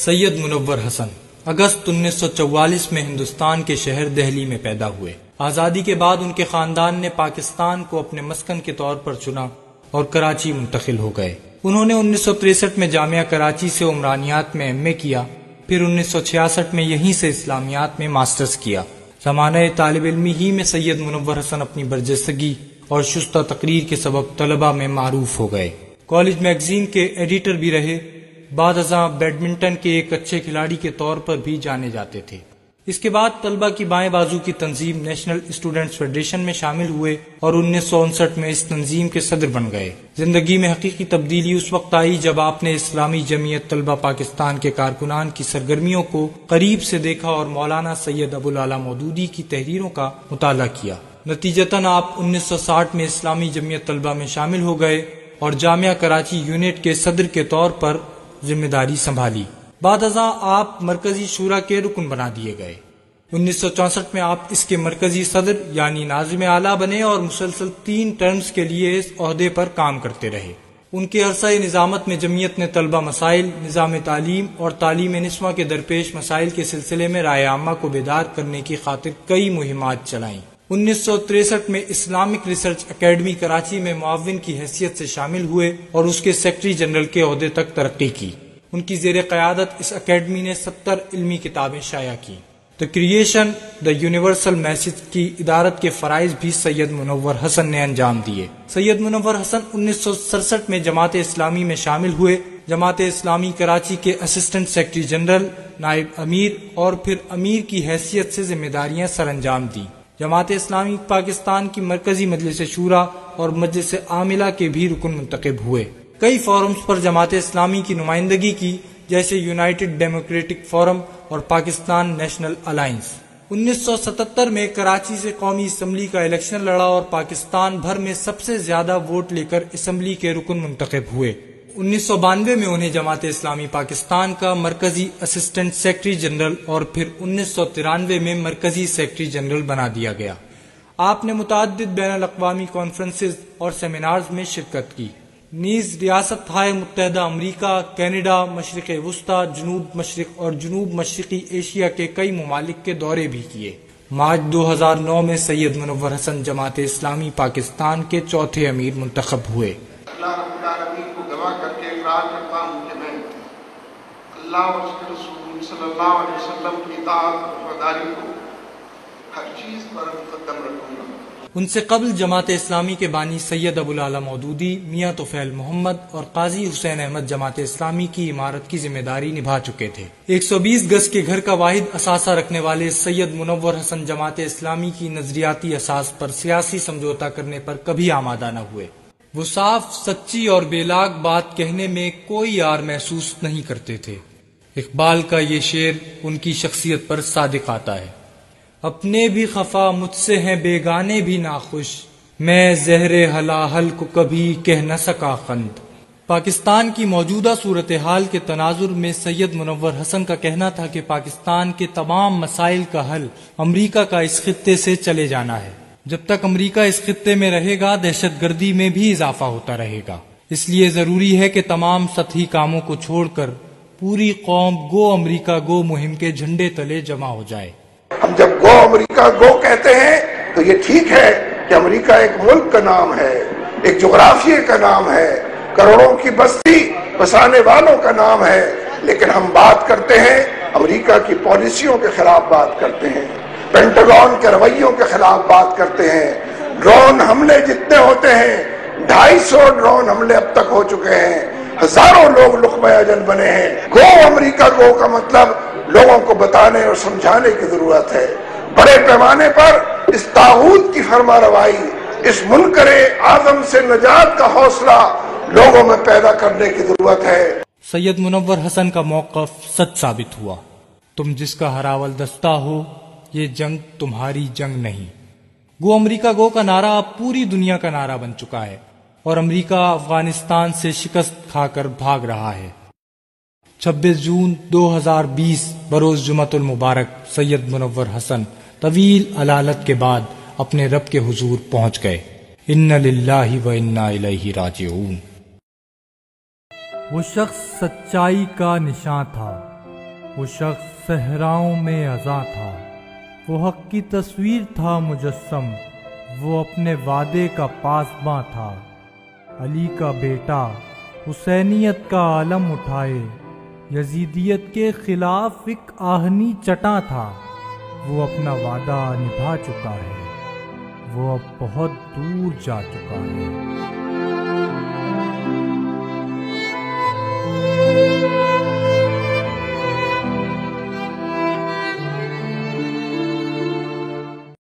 سید منور حسن اگست 1944 میں ہندوستان کے شہر دہلی میں پیدا ہوئے۔ آزادی کے بعد ان کے خاندان نے پاکستان کو اپنے مسکن کے طور پر چنا اور کراچی منتقل ہو گئے۔ انہوں نے 1963 میں جامعہ کراچی سے عمرانیات میں ایم اے کیا، پھر 1966 میں یہیں سے اسلامیات میں ماسٹرز کیا۔ زمانہ طالب علمی ہی میں سید منور حسن اپنی برجستگی اور شستہ تقریر کے سبب طلباء میں معروف ہو گئے۔ کالج میگزین کے ایڈیٹر بھی رہے، بعد ازاں بیڈمنٹن کے ایک اچھے کھلاڑی کے طور پر بھی جانے جاتے تھے۔ اس کے بعد طلبہ کی بائیں بازو کی تنظیم نیشنل اسٹوڈنٹس فیڈریشن میں شامل ہوئے اور 1959 میں اس تنظیم کے صدر بن گئے۔ زندگی میں حقیقی تبدیلی اس وقت آئی جب آپ نے اسلامی جمعیت طلبہ پاکستان کے کارکنان کی سرگرمیوں کو قریب سے دیکھا اور مولانا سید ابو العلا مودودی کی تحریروں کا مطالعہ کیا۔ نتیجتاً آپ 1960 میں اسلامی جمعیت طلبہ میں شامل ہو گئے اور جامعہ کراچی یونٹ کے صدر کے طور پر ذمہ داری سنبھالی۔ بعد ازاں آپ مرکزی شورا کے رکن بنا دیے گئے۔ 1964 میں آپ اس کے مرکزی صدر یعنی ناظم اعلیٰ بنے اور مسلسل 3 ٹرمز کے لیے اس عہدے پر کام کرتے رہے۔ ان کے عرصہ نظامت میں جمعیت نے طلبہ مسائل، نظام تعلیم اور تعلیم نسواں کے درپیش مسائل کے سلسلے میں رائے عامہ کو بیدار کرنے کی خاطر کئی مہمات چلائیں۔ 1963 میں اسلامک ریسرچ اکیڈمی کراچی میں معاون کی حیثیت سے شامل ہوئے اور اس کے سیکرٹری جنرل کے عہدے تک ترقی کی۔ ان کی زیر قیادت اس اکیڈمی نے 70 علمی کتابیں شائع کی۔ The creation the universal message کی ادارت کے فرائض بھی سید منور حسن نے انجام دیے۔ سید منور حسن 1967 میں جماعت اسلامی میں شامل ہوئے۔ جماعت اسلامی کراچی کے اسسٹنٹ سیکرٹری جنرل، نائب امیر اور پھر امیر کی حیثیت سے ذمہ داریاں سر انجام دیں۔ جماعت اسلامی پاکستان کی مرکزی مجلس شورا اور مجلس عاملہ کے بھی رکن منتخب ہوئے۔ کئی فورمز پر جماعت اسلامی کی نمائندگی کی، جیسے یونائیٹڈ ڈیموکریٹک فورم اور پاکستان نیشنل الائنس۔ 1977 میں کراچی سے قومی اسمبلی کا الیکشن لڑا اور پاکستان بھر میں سب سے زیادہ ووٹ لے کر اسمبلی کے رکن منتخب ہوئے۔ 1992 میں انہیں جماعت اسلامی پاکستان کا مرکزی اسسٹنٹ سیکرٹری جنرل اور پھر 1993 میں مرکزی سیکرٹری جنرل بنا دیا گیا۔ آپ نے متعدد بین الاقوامی کانفرنسز اور سیمینارز میں شرکت کی، نیز ریاستہائے متحدہ امریکہ، کینیڈا، مشرق وسطی، جنوب مشرق اور جنوب مشرقی ایشیا کے کئی ممالک کے دورے بھی کیے۔ مارچ 2009 میں سید منور حسن جماعت اسلامی پاکستان کے چوتھے امیر منتخب ہوئے۔ اللہ رب العالمین کو گواہ کر کے اقرار کرتا ہوں کہ میں اللہ اور اس کے رسول صلی اللہ علیہ وسلم کی اطاعت اور وفاداری کو ہر چیز پر مقدم رکھوں گا۔ ان سے قبل جماعت اسلامی کے بانی سید ابو العلا مودودی، میاں طفیل محمد اور قاضی حسین احمد جماعت اسلامی کی عمارت کی ذمہ داری نبھا چکے تھے۔ 120 گز کے گھر کا واحد اثاثہ رکھنے والے سید منور حسن جماعت اسلامی کی نظریاتی اساس پر سیاسی سمجھوتہ کرنے پر کبھی آمادہ نہ ہوئے۔ وہ صاف، سچی اور بے لاگ بات کہنے میں کوئی عار محسوس نہیں کرتے تھے۔ اقبال کا یہ شعر ان کی شخصیت پر صادق آتا ہے: اپنے بھی خفا مجھ سے ہیں بیگانے بھی ناخوش، میں زہر ہلاہل کو کبھی کہہ نہ سکا قند۔ پاکستان کی موجودہ صورتحال کے تناظر میں سید منور حسن کا کہنا تھا کہ پاکستان کے تمام مسائل کا حل امریکہ کا اس خطے سے چلے جانا ہے۔ جب تک امریکہ اس خطے میں رہے گا، دہشت گردی میں بھی اضافہ ہوتا رہے گا۔ اس لیے ضروری ہے کہ تمام سطحی کاموں کو چھوڑ کر پوری قوم گو امریکہ گو مہم کے جھنڈے تلے جمع ہو جائے۔ ہم جب گو امریکہ گو کہتے ہیں تو یہ ٹھیک ہے کہ امریکہ ایک ملک کا نام ہے، ایک جغرافیے کا نام ہے، کروڑوں کی بستی بسانے والوں کا نام ہے، لیکن ہم بات کرتے ہیں امریکہ کی پالیسیوں کے خلاف بات کرتے ہیں، پینٹاگون کے رویوں کے خلاف بات کرتے ہیں۔ ڈرون حملے جتنے ہوتے ہیں، 250 ڈرون حملے اب تک ہو چکے ہیں، ہزاروں لوگ لقمہ اجل بنے ہیں۔ گو امریکہ گو کا مطلب لوگوں کو بتانے اور سمجھانے کی ضرورت ہے۔ بڑے پیمانے پر اس طاغوت کی فرما روائی، اس منکر اعظم سے نجات کا حوصلہ لوگوں میں پیدا کرنے کی ضرورت ہے۔ سید منور حسن کا موقف سچ ثابت ہوا۔ تم جس کا ہراول دستہ ہو، یہ جنگ تمہاری جنگ نہیں۔ گو امریکہ گو کا نعرہ اب پوری دنیا کا نعرہ بن چکا ہے اور امریکہ افغانستان سے شکست کھا کر بھاگ رہا ہے۔ 26 جون 2020 بروز جمعۃ المبارک سید منور حسن طویل علالت کے بعد اپنے رب کے حضور پہنچ گئے۔ ان للہ و انا الیہ راجعون۔ وہ شخص سچائی کا نشاں تھا، وہ شخص صحراؤں میں اذاں تھا، وہ حق کی تصویر تھا مجسم، وہ اپنے وعدے کا پاسباں تھا۔ علی کا بیٹا حسینیت کا علم اٹھائے، یزیدیت کے خلاف ایک آہنی چٹاں تھا۔ وہ اپنا وعدہ نبھا چکا ہے، وہ اب بہت دور جا چکا ہے۔